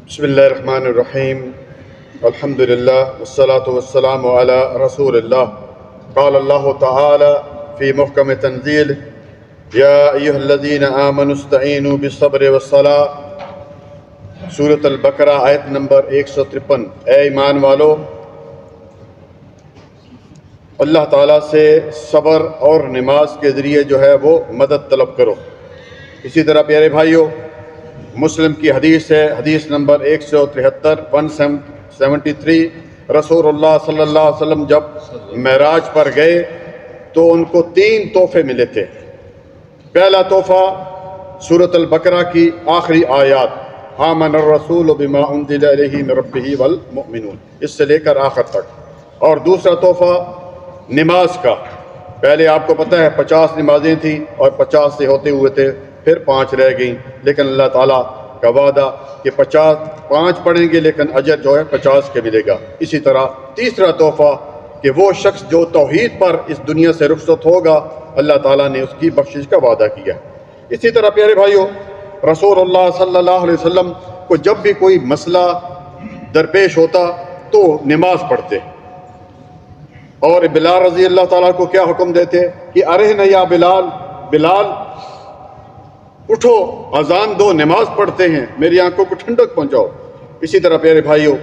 بسم اللہ الرحمن الرحیم الحمد للہ والصلاة والسلام علی رسول اللہ قال اللہ تعالی فی محکم تنزیل یا ایہا الذین آمنوا استعینوا بالصبر والصلاۃ سورۃ البقرہ آیت نمبر 153۔ اے ایمان والو، اللہ تعالیٰ سے صبر اور نماز کے ذریعے جو ہے وہ مدد طلب کرو۔ اسی طرح پیارے بھائیوں، مسلم کی حدیث ہے، حدیث نمبر 173 رسول اللہ صلی اللہ علیہ وسلم جب معراج پر گئے تو ان کو 3 تحفے ملے تھے۔ پہلا تحفہ سورۃ البقرہ کی آخری آیات آمن الرسول بما انزل الیہ من ربہ والمؤمنون، اس سے لے کر آخر تک۔ اور دوسرا تحفہ نماز کا، پہلے آپ کو پتہ ہے 50 نمازیں تھیں اور 50 سے ہوتے ہوئے تھے، پھر 5 رہ گئیں، لیکن اللہ تعالیٰ کا وعدہ کہ 5 پڑھیں گے لیکن اجر جو ہے 50 کے ملے گا۔ اسی طرح تیسرا تحفہ کہ وہ شخص جو توحید پر اس دنیا سے رخصت ہوگا، اللہ تعالیٰ نے اس کی بخشش کا وعدہ کیا۔ اسی طرح پیارے بھائیوں، رسول اللہ صلی اللہ علیہ وسلم کو جب بھی کوئی مسئلہ درپیش ہوتا تو نماز پڑھتے، اور بلال رضی اللہ تعالیٰ کو کیا حکم دیتے کہ ارہنا یا بلال اٹھو، اذان دو، نماز پڑھتے ہیں، میری آنکھوں کو ٹھنڈک پہنچاؤ۔ اسی طرح پیارے بھائیوں،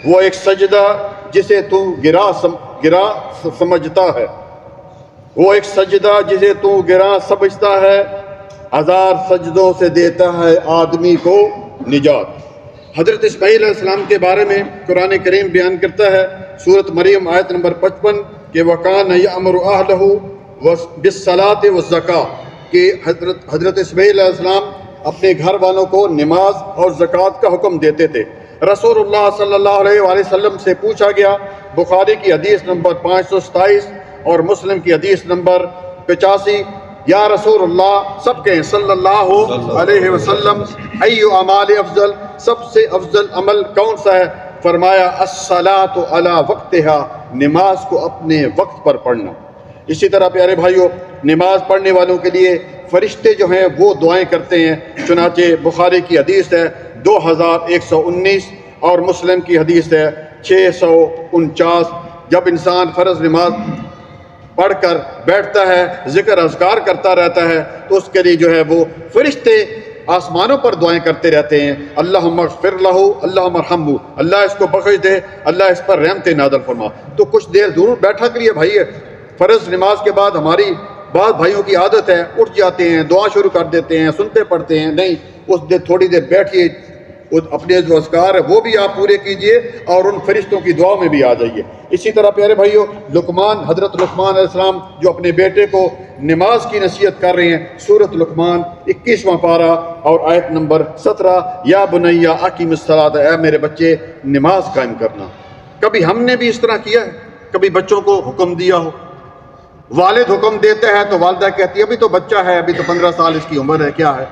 وہ ایک سجدہ جسے تو گرا سمجھتا ہے، وہ ایک سجدہ جسے تو گرا سمجھتا ہے، 1000 سجدوں سے دیتا ہے آدمی کو نجات۔ حضرت اسماعیل علیہ السلام کے بارے میں قرآن کریم بیان کرتا ہے، سورۃ مریم آیت نمبر 55 کہ وَكَانَ يَأْمُرُ أَهْلَهُ بِالصَّلَاةِ وَالزَّكَاةِ کہ حضرت اسماعیل علیہ السلام اپنے گھر والوں کو نماز اور زکوٰۃ کا حکم دیتے تھے۔ رسول اللہ صلی اللہ علیہ وآلہ وسلم سے پوچھا گیا، بخاری کی حدیث نمبر 527 اور مسلم کی حدیث نمبر 85، یا رسول اللہ، سب کہیں صلی اللہ علیہ وسلم، ایو اعمال افضل، سب سے افضل عمل کون سا ہے؟ فرمایا الصلاۃ علی وقتہا، نماز کو اپنے وقت پر پڑھنا۔ اسی طرح پیارے بھائیوں، نماز پڑھنے والوں کے لیے فرشتے جو ہیں وہ دعائیں کرتے ہیں، چنانچہ بخاری کی حدیث ہے 2119 اور مسلم کی حدیث ہے 649۔ جب انسان فرض نماز پڑھ کر بیٹھتا ہے، ذکر اذکار کرتا رہتا ہے، تو اس کے لیے جو ہے وہ فرشتے آسمانوں پر دعائیں کرتے رہتے ہیں، اللہم اغفر لہ، اللہم ارحمہ، اللہ اس کو بخش دے، اللہ اس پر رحمت نازل فرما۔ تو کچھ دیر ضرور بیٹھا کریے بھائی۔ فرض نماز کے بعد ہماری بعض بھائیوں کی عادت ہے، اٹھ جاتے ہیں، دعا شروع کر دیتے ہیں، سنتے پڑھتے ہیں، نہیں، اس دیر تھوڑی دیر بیٹھیے، اپنے جو اذکار ہے وہ بھی آپ پورے کیجئے اور ان فرشتوں کی دعا میں بھی آ جائیے۔ اسی طرح پیارے بھائیوں، حضرت لقمان علیہ السلام جو اپنے بیٹے کو نماز کی نصیحت کر رہے ہیں، سورۃ لقمان 21واں پارہ اور آیت نمبر 17، یا بنی اقیم الصلاۃ، اے میرے بچے نماز قائم کرنا۔ کبھی ہم نے بھی اس طرح کیا ہے؟ کبھی بچوں کو حکم دیا ہو، والد حکم دیتے ہیں تو والدہ کہتی ہے ابھی تو بچہ ہے، ابھی تو 15 سال اس کی عمر ہے، کیا ہے،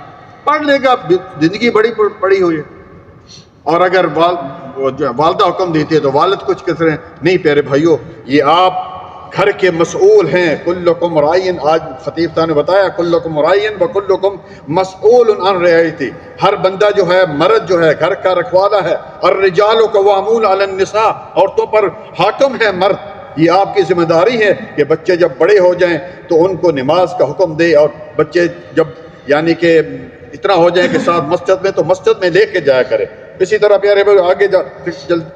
پڑھ لے گا، زندگی بڑی پڑی ہوئی ہے۔ اور اگر والدہ حکم دیتی ہے تو والد کچھ کہتے ہیں، نہیں پیارے بھائیوں، یہ آپ گھر کے مسئول ہیں، کلکم راعٍ، آج خطیب صاحب نے بتایا کلکم راعٍ وکلکم مسئول عن رعیتہ، ہر بندہ جو ہے، مرد جو ہے گھر کا رکھوالا ہے، الرجال قوامون علی النساء، عورتوں پر حاکم ہے مرد۔ یہ آپ کی ذمہ داری ہے کہ بچے جب بڑے ہو جائیں تو ان کو نماز کا حکم دے، اور بچے جب یعنی کہ اتنا ہو جائیں کہ ساتھ مسجد میں، تو مسجد میں لے کے جایا کرے۔ اسی طرح پیارے بھائی آگے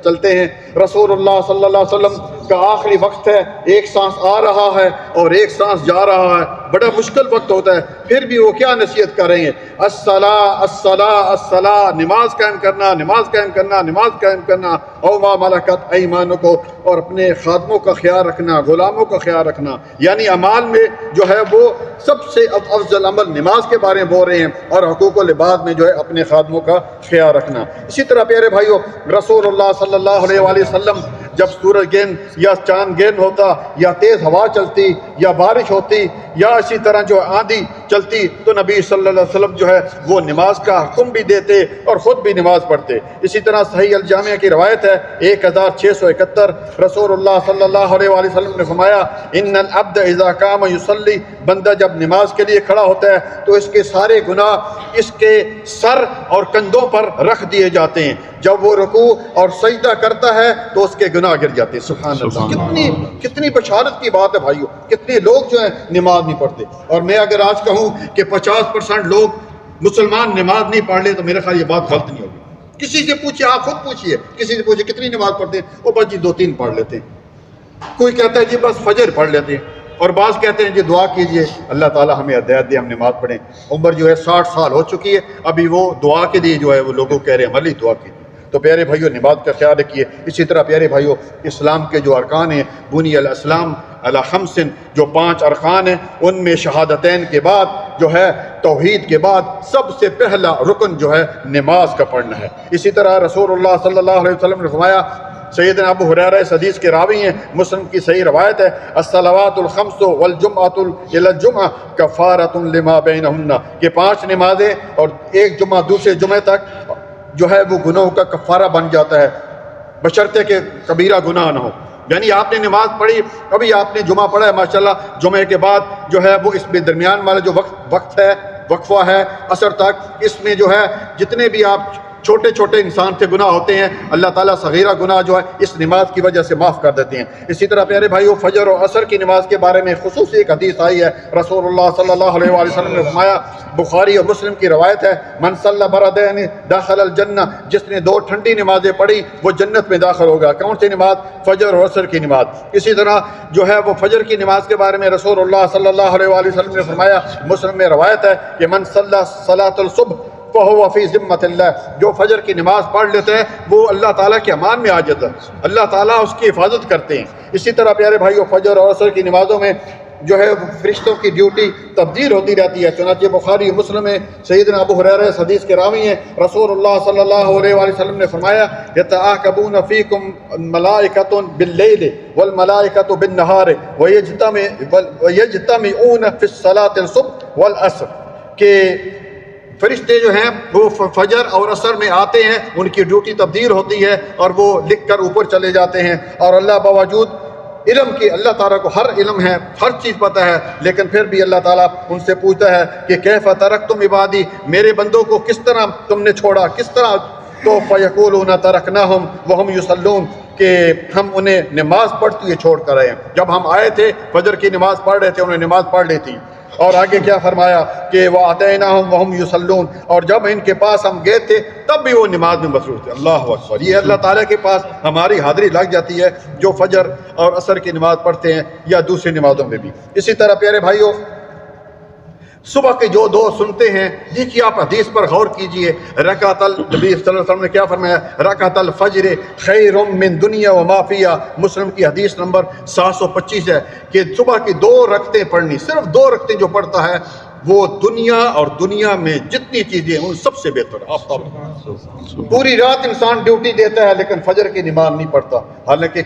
چلتے ہیں، رسول اللہ صلی اللہ علیہ وسلم کا آخری وقت ہے، ایک سانس آ رہا ہے اور ایک سانس جا رہا ہے، بڑا مشکل وقت ہوتا ہے، پھر بھی وہ کیا نصیحت کر رہے ہیں؟ الصلاۃ الصلاۃ الصلاۃ، نماز قائم کرنا، نماز قائم کرنا، نماز قائم کرنا، او ما ملکت ایمانکم، اور اپنے خادموں کا خیال رکھنا، غلاموں کا خیال رکھنا۔ یعنی اعمال میں جو ہے وہ سب سے افضل عمل نماز کے بارے میں بول رہے ہیں، اور حقوق العباد میں جو ہے اپنے خادموں کا خیال رکھنا۔ اسی طرح پیارے بھائیوں، رسول اللہ صلی اللہ علیہ وآلہ وسلم جب سورج گہن یا چاند گہن ہوتا یا تیز ہوا چلتی یا بارش ہوتی یا اسی طرح جو آندھی چلتی تو نبی صلی اللہ علیہ وسلم جو ہے وہ نماز کا حکم بھی دیتے اور خود بھی نماز پڑھتے۔ اسی طرح صحیح الجامعہ کی روایت ہے 1671 رسول اللہ صلی اللہ علیہ وآلہ وسلم نے فرمایا ان العبد اذا قام یصلی، بندہ جب نماز کے لیے کھڑا ہوتا ہے تو اس کے سارے گناہ اس کے سر اور کندھوں پر رکھ دیے جاتے ہیں، جب وہ رکوع اور سجدہ کرتا ہے تو اس کے گناہ گر جاتے ہیں۔ سبحان اللہ، کتنی بشارت کی بات ہے بھائیو، کتنے لوگ جو ہیں نماز نہیں پڑھتے۔ اور میں اگر آج کہوں کہ 50% لوگ مسلمان نماز نہیں پڑھ لے تو میرے خیال یہ بات غلط نہیں ہوگی۔ کسی سے پوچھئے، آپ خود پوچھئے، کسی سے پوچھئے کتنی نماز پڑھتے ہیں، وہ بس جی 2-3 پڑھ لیتے ہیں۔ کوئی کہتا ہے جی بس فجر پڑھ لیتے ہیں، اور بعض کہتے ہیں جی دعا کیجئے اللہ تعالیٰ ہمیں ہدایت دے ہم نماز پڑھیں۔ عمر جو ہے 60 سال ہو چکی ہے، ابھی وہ دعا کے لیے جو ہے وہ لوگوں کہہ رہے ہیں عملی دعا کیجئے۔ تو پیارے بھائیو نماز کا خیال رکھیے۔ اسی طرح پیارے بھائیو اسلام کے جو ارکان ہیں، بنی الاسلام علی خمس، جو 5 ارکان ہیں، ان میں شہادتین کے بعد جو ہے توحید کے بعد سب سے پہلا رکن جو ہے نماز کا پڑھنا ہے۔ اسی طرح رسول اللہ صلی اللہ علیہ وسلم نے فرمایا، سیدنا ابو ہریرہ اس حدیث کے راوی ہیں، مسلم کی صحیح روایت ہے، الصلوات الخمس والجمعۃ الی الجمعہ کفارۃ لما بینہن، کہ 5 نمازیں اور ایک جمعہ دوسرے جمعے تک جو ہے وہ گناہوں کا کفارہ بن جاتا ہے، بشرطے کہ کبیرہ گناہ نہ ہو۔ یعنی آپ نے نماز پڑھی، ابھی آپ نے جمعہ پڑھا ہے ماشاءاللہ، جمعے کے بعد جو ہے وہ اس میں درمیان والا جو وقت ہے، وقفہ ہے عصر تک، اس میں جو ہے جتنے بھی آپ چھوٹے چھوٹے انسان سے گناہ ہوتے ہیں اللہ تعالیٰ صغیرہ گناہ جو ہے اس نماز کی وجہ سے معاف کر دیتے ہیں۔ اسی طرح پیارے بھائیو فجر اور عصر کی نماز کے بارے میں خصوصی ایک حدیث آئی ہے، رسول اللہ صلی اللہ علیہ وآلہ وسلم نے فرمایا، بخاری اور مسلم کی روایت ہے، من صلی بردین داخل الجنہ، جس نے 2 ٹھنڈی نمازیں پڑھی وہ جنت میں داخل ہوگا۔ کون سی نماز؟ فجر اور عصر کی نماز۔ اسی طرح جو ہے وہ فجر کی نماز کے بارے میں رسول اللہ صلی اللہ علیہ وآلہ وسلم نے فرمایا، مسلم میں روایت ہے کہ من صلی صلاۃ الصبح فَهُوَ فِي ذِمَّةِ اللَّهِ، جو فجر کی نماز پڑھ لیتے ہیں وہ اللہ تعالیٰ کے امان میں آ جاتا ہے، اللہ تعالیٰ اس کی حفاظت کرتے ہیں۔ اسی طرح پیارے بھائیو فجر اور عصر کی نمازوں میں جو ہے فرشتوں کی ڈیوٹی تبدیل ہوتی رہتی ہے، چنانچہ بخاری مسلم میں سیدنا ابو ہریرہ اس حدیث کے راوی ہیں، رسول اللہ صلی اللہ علیہ وآلہ وسلم نے فرمایا، یتعاقبون فیکم ملائکۃ باللیل والملائکۃ بالنہار ویجتمعون فی الصلاۃ الصبح والعصر، کہ فرشتے جو ہیں وہ فجر اور عصر میں آتے ہیں، ان کی ڈیوٹی تبدیل ہوتی ہے اور وہ لکھ کر اوپر چلے جاتے ہیں، اور اللہ باوجود علم کے، اللہ تعالیٰ کو ہر علم ہے، ہر چیز پتہ ہے، لیکن پھر بھی اللہ تعالیٰ ان سے پوچھتا ہے کہ کیف ترکتم عبادی، میرے بندوں کو کس طرح تم نے چھوڑا، کس طرح؟ تو فیقولون ترکناہم وہم یصلون، کہ ہم انہیں نماز پڑھتے ہوئے چھوڑ کر آئے ہیں۔ جب ہم آئے تھے فجر کی نماز پڑھ رہے تھے، انہیں نماز پڑھ لی تھی، اور آگے کیا فرمایا کہ وَآتَيْنَاهُمْ وَهُمْ يُصَلُّونَ، اور جب ان کے پاس ہم گئے تھے تب بھی وہ نماز میں مصروف تھے۔ اللہ اکبر، یہ اللہ تعالیٰ کے پاس ہماری حاضری لگ جاتی ہے جو فجر اور عصر کی نماز پڑھتے ہیں یا دوسری نمازوں میں بھی۔ اسی طرح پیارے بھائیو صبح کے جو 2 سنتے ہیں، دیکھیے آپ حدیث پر غور کیجئے، رکعت نبی صلی اللہ علیہ وسلم نے کیا فرمایا، رکعت الفجر خیر من دنیا وما فیہا، مسلم کی حدیث نمبر 725 ہے کہ صبح کی 2 رکعتیں پڑھنی، صرف 2 رکعتیں جو پڑھتا ہے وہ دنیا اور دنیا میں جتنی چیزیں ان سب سے بہتر ہے۔ پوری رات انسان ڈیوٹی دیتا ہے لیکن فجر کی نماز نہیں پڑھتا، حالانکہ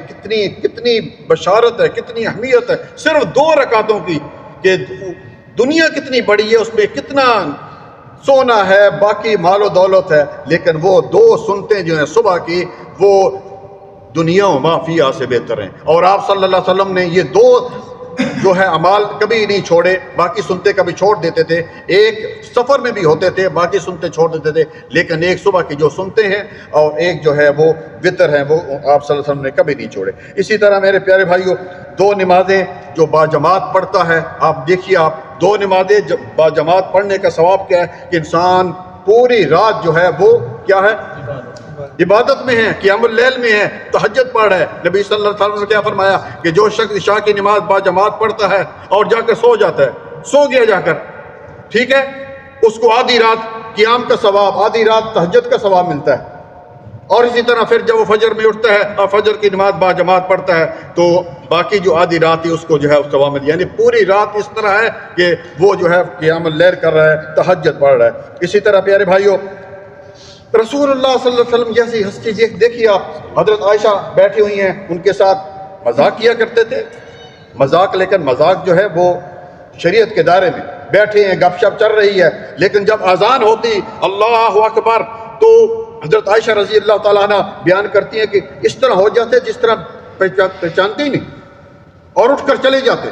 کتنی بشارت ہے، کتنی اہمیت ہے صرف 2 رکعتوں کی، کہ دنیا کتنی بڑی ہے، اس میں کتنا سونا ہے، باقی مال و دولت ہے، لیکن وہ 2 سنتے جو ہیں صبح کی وہ دنیا و ما فیہا سے بہتر ہیں۔ اور آپ صلی اللہ علیہ وسلم نے یہ 2 جو ہے اعمال کبھی نہیں چھوڑے، باقی سنتے کبھی چھوڑ دیتے تھے، ایک سفر میں بھی ہوتے تھے باقی سنتے چھوڑ دیتے تھے، لیکن ایک صبح کی جو سنتے ہیں اور ایک جو ہے وہ وتر ہیں، وہ آپ صلی اللہ علیہ وسلم نے کبھی نہیں چھوڑے۔ اسی طرح میرے پیارے بھائیو 2 نمازیں جو باجماعت پڑھتا ہے، آپ دیکھیے آپ 2 نمازیں باجماعت پڑھنے کا ثواب کیا ہے کہ انسان پوری رات جو ہے وہ کیا ہے، عبادت میں ہے، قیام اللیل میں ہے، تہجد پڑھ ہے۔ نبی صلی اللہ علیہ وسلم نے کیا فرمایا کہ جو شخص عشاء کی نماز باجماعت پڑھتا ہے اور جا کر سو جاتا ہے، سو گیا جا کر، ٹھیک ہے، اس کو آدھی رات قیام کا ثواب، آدھی رات تہجد کا ثواب ملتا ہے۔ اور اسی طرح پھر جب وہ فجر میں اٹھتا ہے اور فجر کی نماز باجماعت پڑھتا ہے تو باقی جو آدھی رات ہے اس کو جو ہے اس ثواب ملتا ہے، یعنی پوری رات اس طرح ہے کہ وہ جو ہے قیام اللیل کر رہا ہے، تہجد پڑھ رہا ہے۔ اسی طرح پیارے بھائیو رسول اللہ صلی اللہ علیہ وسلم جیسی ہستی دیکھیے آپ، حضرت عائشہ بیٹھی ہوئی ہیں، ان کے ساتھ مذاق کیا کرتے تھے، مذاق، لیکن مذاق جو ہے وہ شریعت کے دائرے میں، بیٹھے ہیں گپ شپ چل رہی ہے، لیکن جب اذان ہوتی اللہ اکبر تو حضرت عائشہ رضی اللہ تعالیٰ عنہ بیان کرتی ہیں کہ اس طرح ہو جاتے جس طرح پہچانتے ہی نہیں اور اٹھ کر چلے جاتے۔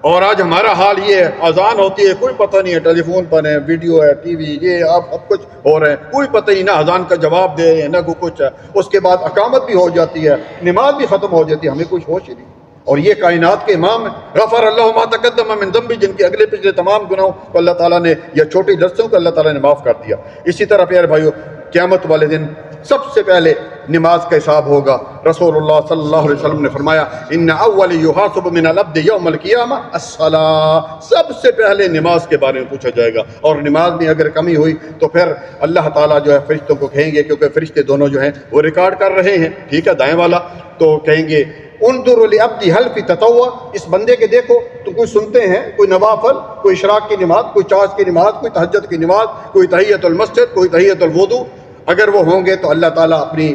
اور آج ہمارا حال یہ ہے، اذان ہوتی ہے کوئی پتہ نہیں ہے، ٹیلی فون پر ہے، ویڈیو ہے، ٹی وی، یہ اب کچھ ہو رہے ہیں، کوئی پتہ نہیں، نہ اذان کا جواب دے رہے ہیں نہ کچھ ہے، اس کے بعد اقامت بھی ہو جاتی ہے، نماز بھی ختم ہو جاتی ہے، ہمیں کچھ ہوش ہی نہیں۔ اور یہ کائنات کے امام ہیں، غفر اللہ ما تقدم من ذنبی، جن کے اگلے پچھلے تمام گناہوں کو اللہ تعالیٰ نے، یا چھوٹی درسوں کو اللہ تعالیٰ نے معاف کر دیا۔ اسی طرح پیارے بھائیو، قیامت والے دن سب سے پہلے نماز کا حساب ہوگا۔ رسول اللہ صلی اللہ علیہ وسلم نے فرمایا ان اول یحاسب من العبد یوم القیامہ الصلاۃ، سب سے پہلے نماز کے بارے میں پوچھا جائے گا، اور نماز میں اگر کمی ہوئی تو پھر اللہ تعالیٰ جو ہے فرشتوں کو کہیں گے، کیونکہ فرشتے دونوں جو ہیں وہ ریکارڈ کر رہے ہیں، ٹھیک ہے، دائیں والا، تو کہیں گے انظر لعبدی هل فی تطوع، اس بندے کے دیکھو تو کوئی سنتے ہیں، کوئی نوافل، کوئی اشراق کی نماز، کوئی چاش کی نماز، کوئی تہجد کی نماز، کوئی تحیۃ المسجد، کوئی تحیۃ الوضو، اگر وہ ہوں گے تو اللہ تعالیٰ اپنی،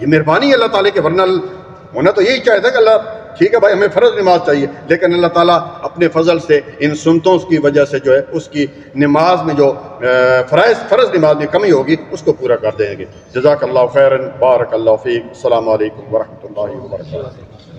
یہ مہربانی اللہ تعالیٰ کے، ورنہ ہونا تو یہی چاہتا ہے کہ اللہ ٹھیک ہے بھائی ہمیں فرض نماز چاہیے، لیکن اللہ تعالیٰ اپنے فضل سے ان سنتوں کی وجہ سے جو ہے اس کی نماز میں جو فرض نماز میں کمی ہوگی اس کو پورا کر دیں گے۔ جزاک اللہ خیرا، بارک اللہ فیک، السلام علیکم ورحمۃ اللہ وبرکاتہ۔